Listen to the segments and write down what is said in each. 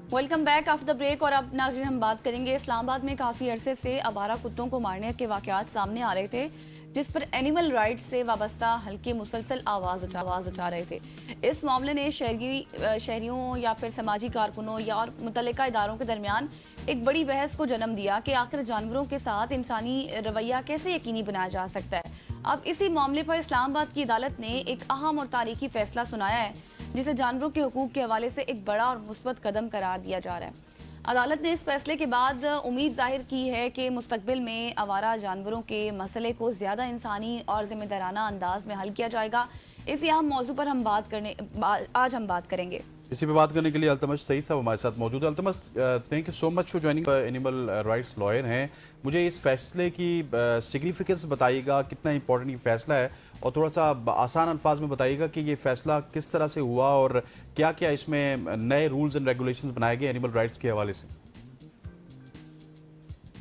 Welcome back after the break. और अब नाज़रीन हम बात करेंगे, इस्लामाबाद में काफ़ी अरसे से आवारा कुत्तों को मारने के वाक़यात सामने आ रहे थे, जिस पर एनिमल राइट्स से वाबस्ता हल्के मुसलसल आवाज़ उठा रहे थे। इस मामले ने शहरियों या फिर समाजी कारकुनों या और मुतल्लिका इदारों के दरमियान एक बड़ी बहस को जन्म दिया कि आखिर जानवरों के साथ इंसानी रवैया कैसे यकीनी बनाया जा सकता है। अब इसी मामले पर इस्लामाबाद की अदालत ने एक अहम और तारीखी फैसला सुनाया है, जिसे जानवरों के हुकूक के हवाले से एक बड़ा और मुस्बत कदम करार दिया जा रहा है। अदालत ने इस फैसले के बाद उम्मीद जाहिर की है कि मुस्तकबिल में आवारा जानवरों के मसले को ज़्यादा इंसानी और जिम्मेदाराना अंदाज में हल किया जाएगा। इसी अहम मौजू पर आज हम बात करेंगे। इसी पे बात करने के लिए अल्तमश सईद साहब हमारे साथ मौजूद है। Altamash, thank you so much for joining. Animal rights lawyer हैं। मुझे इस फैसले की सिग्निफिकेंस बताइएगा, कितना इंपॉर्टेंट ये फैसला है, और थोड़ा सा आसान अल्फाज में बताइएगा कि ये फैसला किस तरह से हुआ और क्या क्या इसमें नए रूल्स एंड रेगुलेशंस बनाए गए एनिमल राइट्स के हवाले से।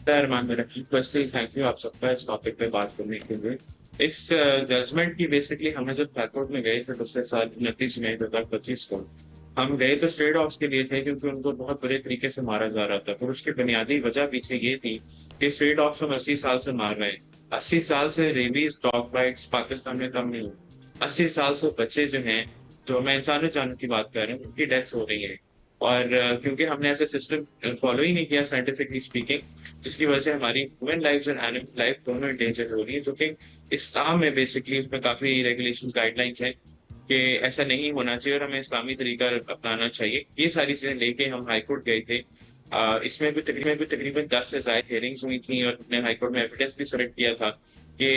फर्स्टली थैंक यू आप सबका इस टॉपिक पे बात करने के लिए। इस जजमेंट की बेसिकली हमने जब हाईकोर्ट में गए थे पिछले साल 29 मई 2025 को, हम गए तो स्ट्रे डॉग्स के लिए थे क्योंकि उनको बहुत बुरे तरीके से मारा जा रहा था। और उसकी बुनियादी वजह पीछे ये थी कि स्ट्रे डॉग्स हम 80 साल से मार रहे हैं। 80 साल से रेबीज डॉग बाइट्स पाकिस्तान में कम नहीं हुई। 80 साल से बच्चे जो हैं, जो मैं इंसानी जानवर की बात कर रहा हूँ, उनकी डेथ्स हो रही है। और क्योंकि हमने ऐसे सिस्टम फॉलो ही नहीं किया साइंटिफिकली स्पीकिंग, जिसकी वजह से हमारी human life and animal life दोनों इंडेंजर हो रही है, जो कि इस्लाम में बेसिकली उसमें काफी रेगुलेशन गाइडलाइंस है कि ऐसा नहीं होना चाहिए और हमें इस्लामी तरीका अपनाना चाहिए। ये सारी चीजें लेके हम हाईकोर्ट गए थे। इसमें भी तकरीबन 10 से ज्यादा हियरिंग्स हुई थी और हमने हाईकोर्ट में एविडेंस भी सबमिट किया था कि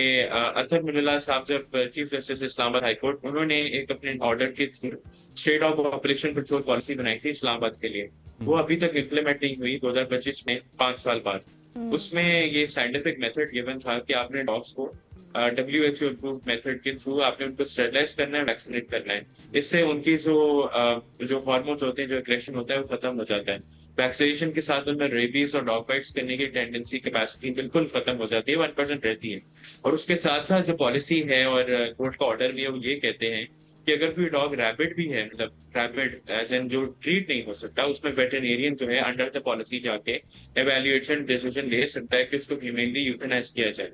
अतर मिल्ला साहब जब चीफ जस्टिस इस्लामाबाद हाईकोर्ट, उन्होंने एक अपने ऑर्डर के through state of operation control policy बनाई थी इस्लामाबाद के लिए। वो अभी तक इम्प्लीमेंट नहीं हुई 2025 में, 5 साल बाद। उसमें ये साइंटिफिक मेथड गिवन था कि आपने डॉग्स को WHO अप्रूव मेथड के थ्रू आपने उनको स्टेरिलाइज करना है, वैक्सीनेट करना है। इससे उनकी जो हार्मोन्स होते हैं, जो एग्रेशन होता है, वो खत्म हो जाता है। वैक्सीनेशन के साथ उनमें रेबीज और डॉग बाइट्स करने की टेंडेंसी कैपेसिटी बिल्कुल खत्म हो जाती है, 1% रहती है। और उसके साथ साथ जो पॉलिसी है और कोर्ट का ऑर्डर भी है, वो ये कहते हैं कि अगर कोई डॉग रैबिड भी है, मतलब रैबिड एज एन जो ट्रीट नहीं हो सकता, उसमें वेटरनेरियन जो है अंडर द पॉलिसी जाके एवेल्युएशन डिसीजन ले सकता है कि उसको ह्यूमनली यूथनाइज किया जाए,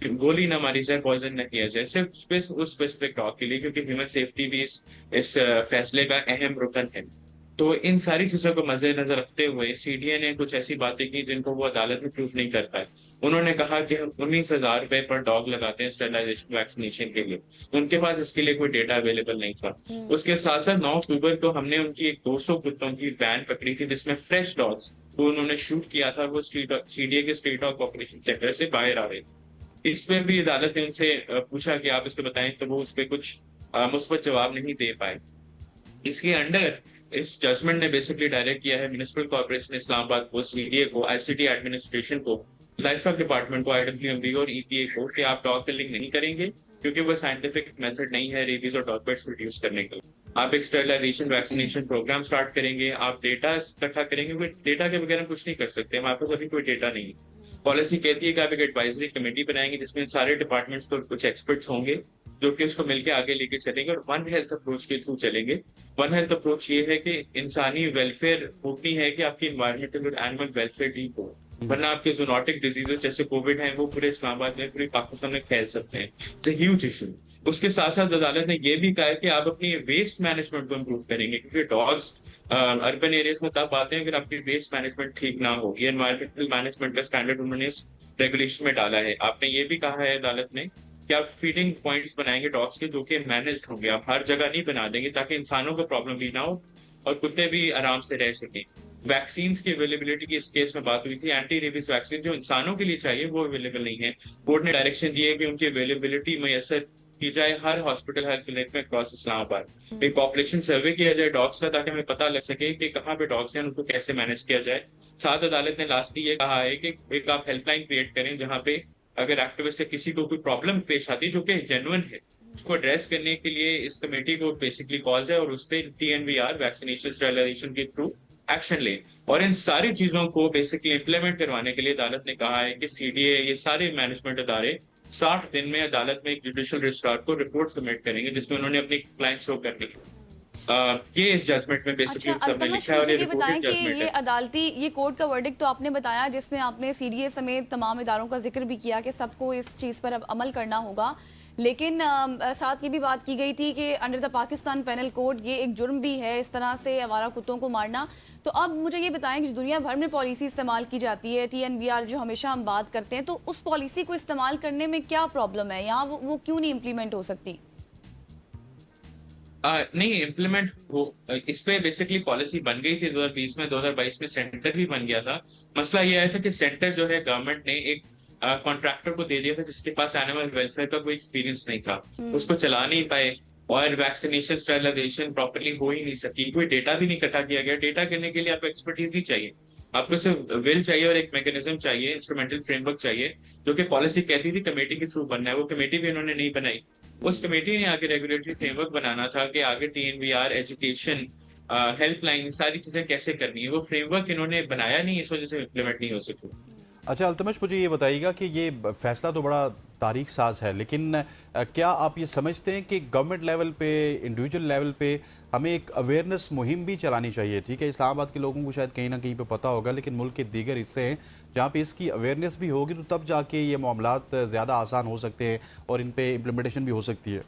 गोली ना मारी जाए, पॉइजन न किया जाए, सिर्फ उस स्पेसिफिक डॉग के लिए, क्योंकि ह्यूमन सेफ्टी भी इस फैसले का अहम रुकन है। तो इन सारी चीजों को मद्देनजर रखते हुए सीडीए ने कुछ ऐसी बातें की जिनको वो अदालत में प्रूफ नहीं कर पाए। उन्होंने कहा कि हम 19,000 रुपए पर डॉग लगाते हैं स्टेरिलाइजेशन वैक्सीनेशन के लिए। उनके पास इसके लिए कोई डेटा अवेलेबल नहीं था। उसके साथ साथ 9 अक्टूबर को हमने उनकी एक 200 कुत्तों की वैन पकड़ी थी, जिसमें फ्रेश डॉग्स को उन्होंने शूट किया था। वो सीडीए के स्टेट ऑफ ऑपरेशन सेंटर से बाहर आ रहे थे। इसमें भी अदालत ने उनसे पूछा कि आप इस पे बताएं, तो वो उस पे कुछ मुस्बत जवाब नहीं दे पाए। इसके अंडर इस जजमेंट ने बेसिकली डायरेक्ट किया है म्युनिसिपल कॉर्पोरेशन इस्लामाबाद को, सीडीए को, आईसीटी एडमिनिस्ट्रेशन को, लाइफ डिपार्टमेंट को, आईडब्ल्यूएमबी और ईपीए को कि आप डॉग किलिंग नहीं करेंगे, क्योंकि वो साइंटिफिक मेथड नहीं है रेबीज और डॉग बाइट्स रिड्यूस करने के लिए। आप एक स्टेरिलाइजेशन वैक्सीनेशन प्रोग्राम स्टार्ट करेंगे, आप डेटा इकट्ठा करेंगे। डेटा के बगैर हम कुछ नहीं कर सकते, हमारे पास अभी कोई डेटा नहीं है। पॉलिसी कहती है कि आप एक एडवाइजरी कमेटी बनाएंगे जिसमें सारे डिपार्टमेंट्स को कुछ एक्सपर्ट्स होंगे जो कि उसको मिलकर आगे लेके चलेंगे और वन हेल्थ अप्रोच के थ्रू चलेंगे। वन हेल्थ अप्रोच ये है कि इंसानी वेलफेयर होती है कि आपकी इन्वायरमेंटल और एनिमल वेलफेयर ठीक हो, वरना आपके जूनोटिक डिजीजेस जैसे कोविड है वो पूरे इस्लामाबाद में, पूरे पाकिस्तान में फैल सकते हैं। It's huge issue. उसके साथ साथ अदालत ने यह भी कहा है कि आप अपनी वेस्ट मैनेजमेंट को इम्प्रूव करेंगे, क्योंकि डॉग्स अर्बन एरियाज में तब आते हैं अगर आपकी वेस्ट मैनेजमेंट ठीक ना हो। ये एनवायरमेंटल मैनेजमेंट का स्टैंडर्ड उन्होंने इस रेगुलेशन में डाला है। आपने ये भी कहा है अदालत ने कि आप फीडिंग पॉइंट्स बनाएंगे डॉग्स के, जो कि मैनेज्ड होंगे। आप हर जगह नहीं बना देंगे ताकि इंसानों को प्रॉब्लम भी ना हो और कुत्ते भी आराम से रह सकें। वैक्सीन की अवेलेबिलिटी की इस केस में बात हुई थी। एंटी रेबीज वैक्सीन जो इंसानों के लिए चाहिए वो अवेलेबल नहीं है। कोर्ट ने डायरेक्शन दी है कि उनकी अवेलेबिलिटी मैसर की जाए हर हॉस्पिटल, हर क्लिनिक में अक्रॉस इस्लामाबाद। एक पॉपुलेशन सर्वे किया जाए डॉग्स का, ताकि हमें पता लग सके कि कहाँ पे डॉग्स हैं, उनको कैसे मैनेज किया जाए। साथ अदालत ने लास्टली ये कहा है कि एक आप हेल्पलाइन क्रिएट करें जहाँ पे अगर एक्टिविस्ट या किसी को कोई प्रॉब्लम पेश आती है जो कि जेन्युइन है, उसको एड्रेस करने के लिए इस कमेटी को बेसिकली कॉल जाए और उस पर TNVR वैक्सीनेशन स्टेरिलाइजेशन के थ्रू एक्शन ले। और इन सारी चीजों को बेसिकली इम्प्लीमेंट करवाने के लिए अदालत ने कहा है कि सीडीए, ये सारे मैनेजमेंट अदारे 60 दिन में अदालत में एक जुडिशियल रजिस्ट्रार को रिपोर्ट सबमिट करेंगे जिसमें उन्होंने अपनी क्लाइंट शो करनी है। ये इस जजमेंट में बेसिकली अच्छा सबने अल्तमश, लिखा है और मुझे ये ये बताएं रिपोर्टेड कि जजमेंट ये है। अदालती ये कोर्ट का वर्डिक्ट तो आपने बताया जिसमें आपने सीडीए समेत तमाम इदारों का जिक्र भी किया कि सबको इस चीज़ पर अब अमल करना होगा, लेकिन साथ ये भी बात की गई थी कि under the Pakistan penal code ये एक जुर्म भी है इस तरह से आवारा कुत्तों को मारना। तो अब मुझे ये बताएं कि दुनिया भर में पॉलिसी इस्तेमाल की जाती है TNVR जो हमेशा हम बात करते हैं, तो उस पॉलिसी को इस्तेमाल करने में क्या प्रॉब्लम है यहाँ, वो क्यों नहीं इम्प्लीमेंट हो सकती? नहीं इम्प्लीमेंट हो, इस पे बेसिकली पॉलिसी बन गई थी 2020 में, 2022 में सेंटर भी बन गया था। मसला ये आया था कि सेंटर जो है गवर्नमेंट ने एक कॉन्ट्रैक्टर को दे दिया था जिसके पास एनिमल वेलफेयर का कोई एक्सपीरियंस नहीं था, उसको चला नहीं पाए और वैक्सीनेशन स्टेरिलाइजेशन प्रॉपर्ली हो ही नहीं सकी, कोई डेटा भी नहीं इकट्ठा किया गया। डेटा करने के लिए आपको एक्सपर्टीज भी चाहिए, आपको सिर्फ विल चाहिए और एक मैकेनिज्म चाहिए, इंस्ट्रूमेंटल फ्रेमवर्क चाहिए, जो कि पॉलिसी कहती थी कमेटी के थ्रू बनना है। वो कमेटी भी इन्होंने नहीं बनाई। उस कमेटी ने आगे रेगुलेटरी फ्रेमवर्क बनाना था कि आगे TNVR, एजुकेशन, हेल्पलाइन, सारी चीजें कैसे करनी है, वो फ्रेमवर्क इन्होंने बनाया नहीं, इस वजह से इम्प्लीमेंट नहीं हो सकी। अच्छा अल्तमश, मुझे ये बताइएगा कि ये फैसला तो बड़ा तारीख साज है, लेकिन क्या आप ये समझते हैं कि गवर्नमेंट लेवल पे, इंडिविजुअल लेवल पे हमें एक अवेयरनेस मुहिम भी चलानी चाहिए? ठीक है, इस्लामाबाद के लोगों को शायद कहीं ना कहीं पे पता होगा, लेकिन मुल्क के दीगर हिस्से हैं जहाँ पे इसकी अवेयरनेस भी होगी तो तब जाके ये मामलात ज़्यादा आसान हो सकते हैं और इन पे इम्प्लीमेंटेशन भी हो सकती है।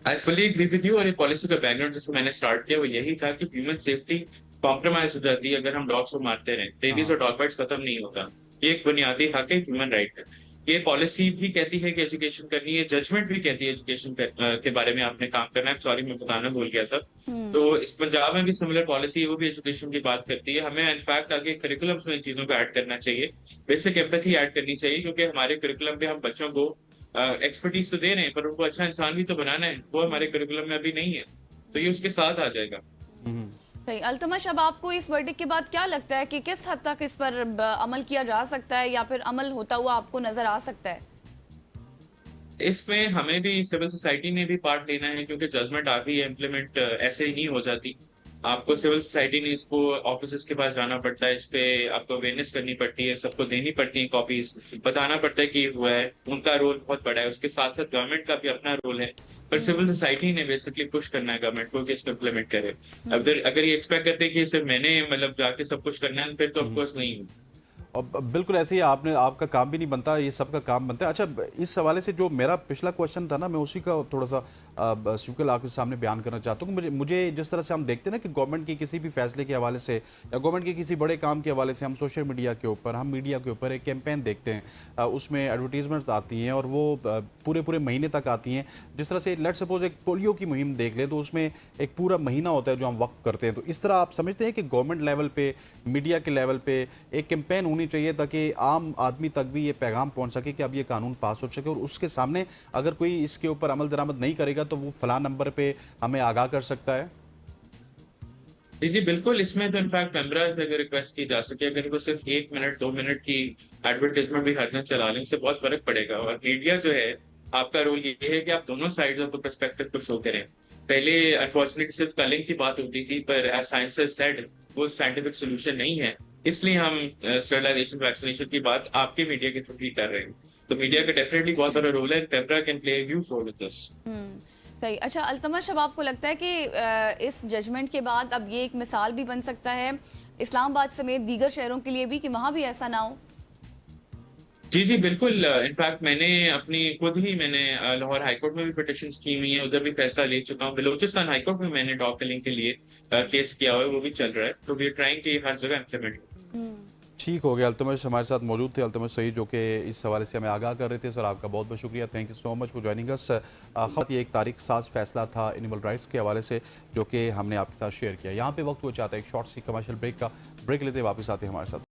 I fully agree with you. और ये पॉलिसी का बैकग्राउंड जिसको मैंने स्टार्ट किया वो यही था कि ह्यूमन सेफ्टी कॉम्प्रोमाइज हो जाती है अगर हम डॉग्स को मारते रहें। रेबीज और डॉग बाइट्स खत्म नहीं होता, ये एक बुनियादी हक है, ह्यूमन राइट है। ये पॉलिसी भी कहती है कि एजुकेशन करनी है, जजमेंट भी कहती है एजुकेशन के बारे में आपने काम करना है। सॉरी मैं बताना भूल गया था। तो इस पंजाब में भी सिमिलर पॉलिसी है, वो भी एजुकेशन की बात करती है। हमें इनफैक्ट आगे करिकुलम्स में इन चीजों को ऐड करना चाहिए, बेसिक एम्पैथी ऐड करनी चाहिए, क्योंकि हमारे करिकुलम पे हम बच्चों को एक्सपर्टीज तो दे रहे हैं पर उनको अच्छा इंसान भी तो बनाना है, वो हमारे करिकुलम में अभी नहीं है, तो ये उसके साथ आ जाएगा। सही। अल्तमश, अब आपको इस वर्डिक्ट के बाद क्या लगता है कि किस हद तक इस पर अमल किया जा सकता है या फिर अमल होता हुआ आपको नजर आ सकता है? इसमें हमें भी, सिविल सोसाइटी ने भी पार्ट लेना है, क्योंकि जजमेंट आ गई है, इम्प्लीमेंट ऐसे ही नहीं हो जाती। आपको सिविल सोसाइटी ने इसको ऑफिसर्स के पास जाना पड़ता है, इस पे आपको अवेयरनेस करनी पड़ती है, सबको देनी पड़ती है कॉपीज, बताना पड़ता है कि हुआ है। उनका रोल बहुत बड़ा है, उसके साथ साथ गवर्नमेंट का भी अपना रोल है, पर सिविल सोसाइटी ने बेसिकली पुश करना है गवर्नमेंट को कि इसको इम्प्लीमेंट करे। अगर ये एक्सपेक्ट करते हैं कि सिर्फ मैंने मतलब जाके सब कुछ करना है, फिर तो ऑफकोर्स नहीं। और बिल्कुल ऐसे ही आपका काम भी नहीं बनता, ये सबका काम बनता है। अच्छा, इस हवाले से जो मेरा पिछला क्वेश्चन था ना, मैं उसी का थोड़ा सा शुक्ल आपके सामने बयान करना चाहता हूँ। मुझे जिस तरह से हम देखते हैं ना कि गवर्नमेंट के किसी भी फैसले के हवाले से या गवर्नमेंट के किसी बड़े काम के हवाले से हम सोशल मीडिया के ऊपर, हम मीडिया के ऊपर एक कैंपेन देखते हैं, उसमें एडवर्टीजमेंट्स आती हैं और वो पूरे महीने तक आती हैं। जिस तरह से लेट्स सपोज एक पोलियो की मुहिम देख लें तो उसमें एक पूरा महीना होता है जो हम वक्त करते हैं। तो इस तरह आप समझते हैं कि गवर्नमेंट लेवल पे, मीडिया के लेवल पे एक कैंपेन होनी चाहिए ताकि आम आदमी तक भी ये पैगाम पहुंच सके कि अब ये कानून पास हो सके, और उसके सामने अगर कोई इसके ऊपर अमल दरामद नहीं करेगा तो वो फलां नंबर पे हमें आगाह कर सकता है? जी बिल्कुल। इसमें तो इनफैक्ट मेंबरा से अगर रिक्वेस्ट की जा सके, अगर वो सिर्फ 1 मिनट 2 मिनट की एडवर्टाइजमेंट भी हर दिन चला लें, इससे बहुत फर्क पड़ेगा। और मीडिया जो है, आपका रोल ये है कि आप दोनों साइड ऑफ द पर्सपेक्टिव को शो करें। पहले अनफॉर्चुनेटली सिर्फ कलिंग की बात होती थी, पर एज साइंस हैज सेड वो साइंटिफिक सोल्यूशन नहीं है, इसलिए हम स्टेरिलाइजेशन वैक्सीनेशन की बात आपके मीडिया के थ्रू ही कर रहे हैं। तो मीडिया का डेफिनेटली बहुत बड़ा रोल है, पेपरा can play a huge role with this. सही। अच्छा अल्तमश, अब आपको लगता है कि इस जजमेंट के बाद अब ये एक मिसाल भी बन सकता है इस्लामाबाद समेत दीगर शहरों के लिए भी कि वहां भी ऐसा ना हो? जी बिल्कुल। इनफैक्ट मैंने अपनी खुद ही लाहौर हाईकोर्ट में भी पिटिशन की हुई है, उधर भी फैसला ले चुका हूँ। बलोचिस्तान हाईकोर्ट में मैंने डॉग किलिंग के लिए केस किया हुआ है, वो भी चल रहा है। तो वी आर ट्राइंग कि हर जगह इम्प्लीमेंट हो। ठीक हो गया। अल्तमश हमारे साथ मौजूद थे, अल्तमश सईद, जो कि इस हवाले से हमें आगाह कर रहे थे। सर आपका बहुत बहुत शुक्रिया, thank you so much for joining us. ये एक तारीख साज फैसला था एनिमल राइट्स के हवाले से जो कि हमने आपके साथ शेयर किया। यहाँ पे वक्त वो चाहता है एक शॉर्ट सी कमर्शियल ब्रेक का। ब्रेक लेते वापस आते हैं हमारे साथ।